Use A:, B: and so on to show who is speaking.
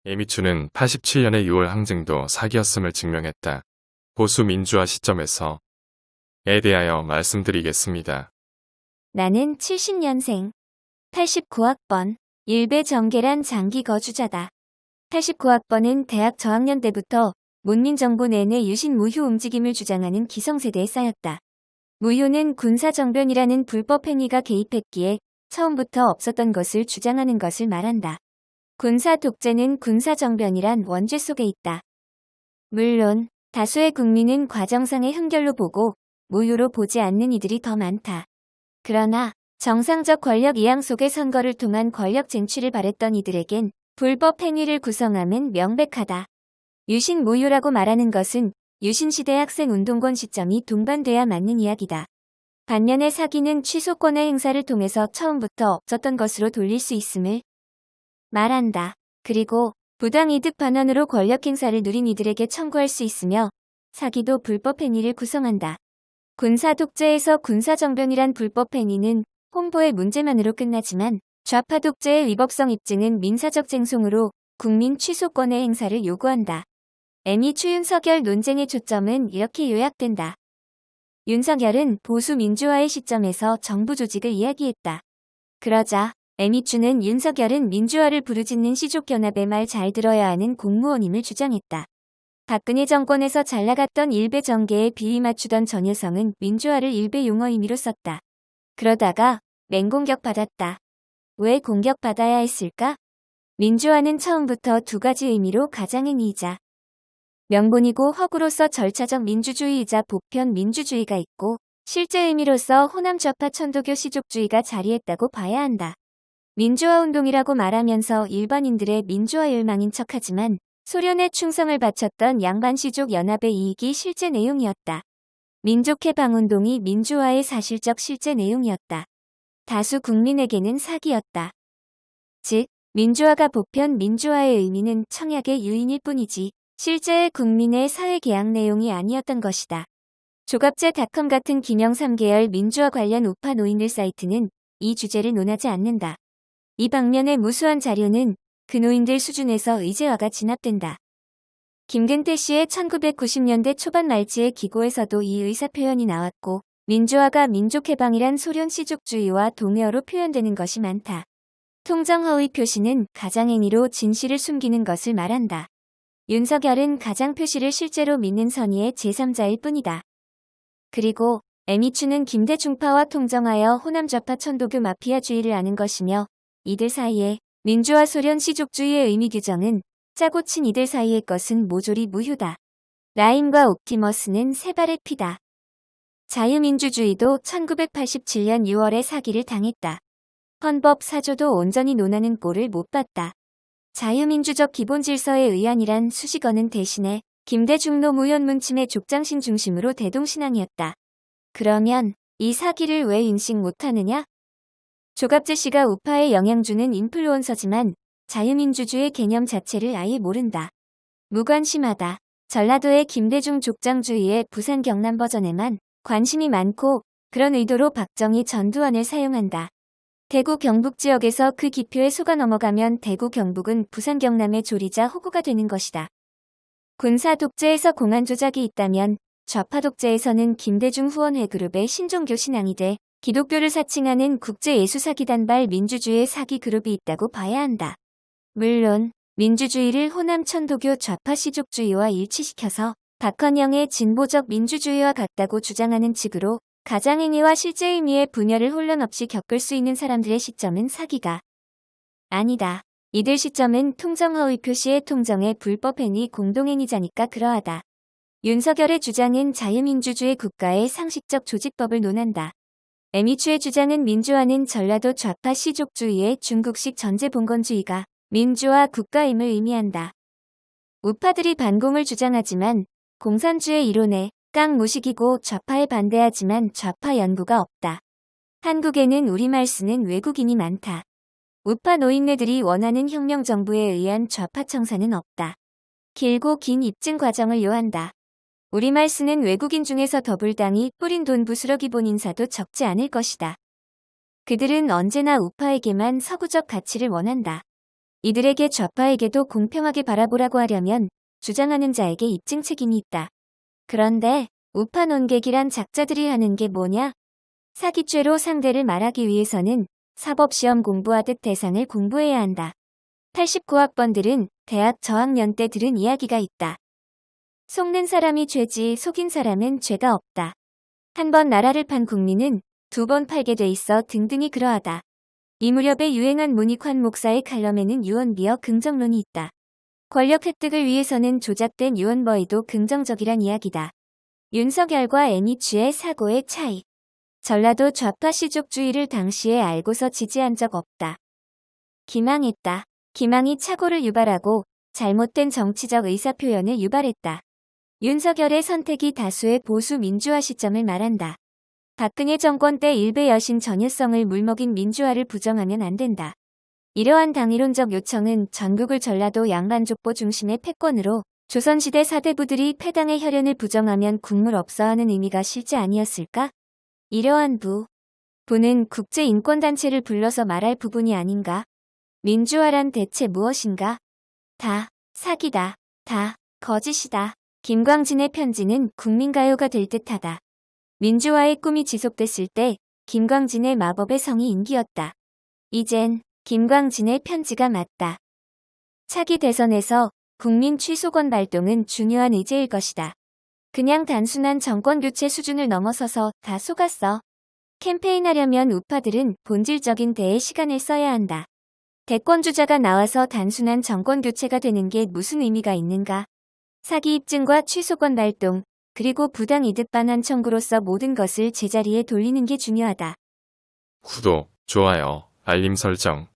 A: 에미추는 87년의 6월 항쟁도 사기였음을 증명했다. 보수 민주화 시점에서에 대하여 말씀드리겠습니다.
B: 나는 70년생, 89학번, 일베 정계란 장기 거주자다. 89학번은 대학 저학년 때부터 문민정부 내내 유신 무효 움직임을 주장하는 기성세대에 쌓였다. 무효는 군사정변이라는 불법 행위가 개입했기에 처음부터 없었던 것을 주장하는 것을 말한다. 군사 독재는 군사정변이란 원죄 속에 있다. 물론 다수의 국민은 과정상의 흠결로 보고 무효로 보지 않는 이들이 더 많다. 그러나 정상적 권력 이양 속의 선거를 통한 권력 쟁취를 바랬던 이들에겐 불법 행위를 구성함은 명백하다. 유신 무효라고 말하는 것은 유신시대 학생운동권 시점이 동반돼야 맞는 이야기다. 반면에 사기는 취소권의 행사를 통해서 처음부터 없었던 것으로 돌릴 수 있음을 말한다. 그리고 부당이득 반환으로 권력 행사를 누린 이들에게 청구할 수 있으며 사기도 불법 행위를 구성한다. 군사 독재에서 군사정변이란 불법 행위는 홍보의 문제만으로 끝나지만 좌파 독재의 위법성 입증은 민사적 쟁송으로 국민 취소권의 행사를 요구한다. 에미추 윤석열 논쟁의 초점은 이렇게 요약된다. 윤석열은 보수 민주화의 시점에서 정부 조직을 이야기했다. 그러자 에미추는 윤석열은 민주화를 부르짖는 시족연합의 말 잘 들어야 하는 공무원임을 주장했다. 박근혜 정권에서 잘나갔던 일베 정계에 비위 맞추던 전효성은 민주화를 일베 용어 임의로 썼다. 그러다가 맹공격받았다. 왜 공격받아야 했을까? 민주화는 처음부터 두 가지 의미로 가장행위이자 명분이고 허구로서 절차적 민주주의이자 보편 민주주의가 있고 실제 의미로서 호남 좌파 천도교 시족주의가 자리했다고 봐야 한다. 민주화운동이라고 말하면서 일반인들의 민주화 열망인 척하지만 소련에 충성을 바쳤던 양반시족 연합의 이익이 실제 내용이었다. 민족해방운동이 민주화의 사실적 실제 내용이었다. 다수 국민에게는 사기였다. 즉, 민주화가 보편 민주화의 의미는 청약의 유인일 뿐이지 실제의 국민의 사회개혁 내용이 아니었던 것이다. 조갑제닷컴 같은 김영 3계열 민주화 관련 우파 노인들 사이트는 이 주제를 논하지 않는다. 이 방면의 무수한 자료는 그 노인들 수준에서 의제화가 진압된다. 김근태 씨의 1990년대 초반 말지의 기고에서도 이 의사표현이 나왔고 민주화가 민족해방이란 소련 시족주의와 동의어로 표현되는 것이 많다. 통정허위 표시는 가장행위로 진실을 숨기는 것을 말한다. 윤석열은 가장 표시를 실제로 믿는 선의의 제3자일 뿐이다. 그리고 에미추는 김대중파와 통정하여 호남좌파 천도교 마피아주의를 아는 것이며 이들 사이에 민주화 소련 시족주의의 의미 규정은 짜고 친 이들 사이의 것은 모조리 무효다. 라임과 옵티머스는 세 발의 피다. 자유민주주의도 1987년 6월에 사기를 당했다. 헌법 4조도 온전히 논하는 꼴을 못 봤다. 자유민주적 기본질서에 의한이란 수식어는 대신에 김대중 노무현 문침의 족장신 중심으로 대동신앙이었다. 그러면 이 사기를 왜 인식 못하느냐? 조갑제 씨가 우파에 영향 주는 인플루언서지만 자유민주주의 개념 자체를 아예 모른다. 무관심하다. 전라도의 김대중 족장주의의 부산 경남 버전에만 관심이 많고 그런 의도로 박정희 전두환을 사용한다. 대구 경북 지역에서 그 기표에 속아 넘어가면 대구 경북은 부산 경남의 조리자 호구가 되는 것이다. 군사 독재에서 공안 조작이 있다면 좌파 독재에서는 김대중 후원회 그룹의 신종교 신앙이 돼 기독교를 사칭하는 국제예수사기단발 민주주의 사기 그룹이 있다고 봐야 한다. 물론 민주주의를 호남 천도교 좌파 시족주의와 일치시켜서 박헌영의 진보적 민주주의와 같다고 주장하는 측으로 가장행위와 실제 의미의 분열을 혼란 없이 겪을 수 있는 사람들의 시점은 사기가 아니다. 이들 시점은 통정허위 표시의 통정의 불법행위 공동행위자니까 그러하다. 윤석열의 주장은 자유민주주의 국가의 상식적 조직법을 논한다. 에미추의 주장은 민주화는 전라도 좌파 시족주의의 중국식 전제봉건주의가 민주화 국가임을 의미한다. 우파들이 반공을 주장하지만 공산주의 이론에 깡무식이고 좌파에 반대하지만 좌파 연구가 없다. 한국에는 우리말 쓰는 외국인이 많다. 우파 노인네들이 원하는 혁명정부에 의한 좌파 청사는 없다. 길고 긴 입증 과정을 요한다. 우리말 쓰는 외국인 중에서 더불당이 뿌린 돈 부스러 기본 인사도 적지 않을 것이다. 그들은 언제나 우파에게만 서구적 가치를 원한다. 이들에게 좌파에게도 공평하게 바라보라고 하려면 주장하는 자에게 입증 책임이 있다. 그런데 우파 논객이란 작자들이 하는 게 뭐냐? 사기죄로 상대를 말하기 위해서는 사법시험 공부하듯 대상을 공부해야 한다. 89학번들은 대학 저학년 때 들은 이야기가 있다. 속는 사람이 죄지 속인 사람은 죄가 없다. 한 번 나라를 판 국민은 두 번 팔게 돼 있어 등등이 그러하다. 이 무렵에 유행한 문익환 목사의 칼럼에는 유언비어 긍정론이 있다. 권력 획득을 위해서는 조작된 유언버이도 긍정적이란 이야기다. 윤석열과 애니취의 사고의 차이. 전라도 좌파 시족주의를 당시에 알고서 지지한 적 없다. 기망했다. 기망이 착오를 유발하고 잘못된 정치적 의사표현을 유발했다. 윤석열의 선택이 다수의 보수 민주화 시점을 말한다. 박근혜 정권 때 일베 여신 전유성을 물먹인 민주화를 부정하면 안 된다. 이러한 당이론적 요청은 전국을 전라도 양반족보 중심의 패권으로 조선시대 사대부들이 패당의 혈연을 부정하면 국물 없어 하는 의미가 실제 아니었을까? 이러한 부는 국제인권단체를 불러서 말할 부분이 아닌가? 민주화란 대체 무엇인가? 다 사기다. 다 거짓이다. 김광진의 편지는 국민가요가 될 듯하다. 민주화의 꿈이 지속됐을 때 김광진의 마법의 성이 인기였다. 이젠 김광진의 편지가 맞다. 차기 대선에서 국민 취소권 발동은 중요한 의제일 것이다. 그냥 단순한 정권교체 수준을 넘어서서 다 속았어. 캠페인하려면 우파들은 본질적인 대의 시간을 써야 한다. 대권주자가 나와서 단순한 정권교체가 되는 게 무슨 의미가 있는가? 사기 입증과 취소권 발동, 그리고 부당 이득 반환 청구로서 모든 것을 제자리에 돌리는 게 중요하다.
A: 구독, 좋아요, 알림 설정